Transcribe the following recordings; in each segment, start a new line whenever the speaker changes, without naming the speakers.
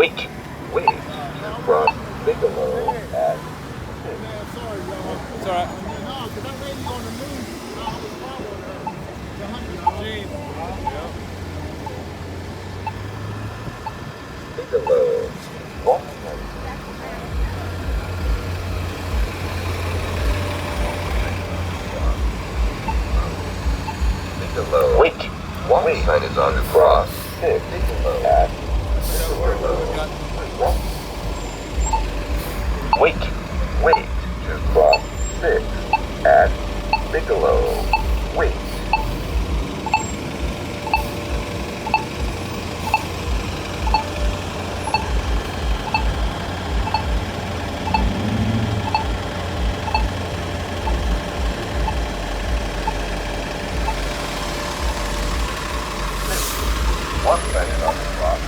Wait. Wait. Cross Bigelow at 6.
It's alright.
No, because that lady on the news, I was following her. The honey,
Bigelow. Bigelow. Wait. One sign is on the cross. 6. Bigelow at Wait. Wait to cross 6 at Bigelow. Wait. One sign is on the cross.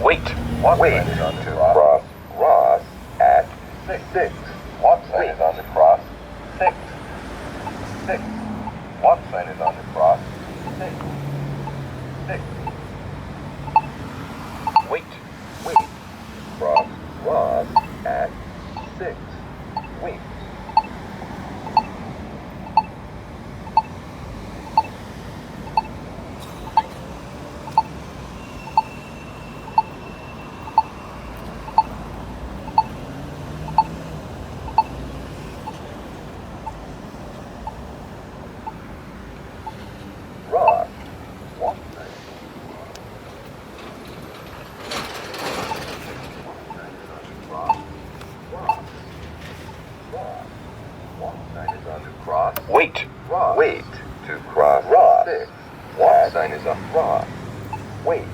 Wait. Wait to cross Ross at 6. One sign is on the cross. 6. 6. One sign is on the cross. 6. 6. Wait. Wait. Cross Ross at 6. Wait. Ross. One sign. Wait. Wait to cross Ross. 6. One sign is on Ross. Wait.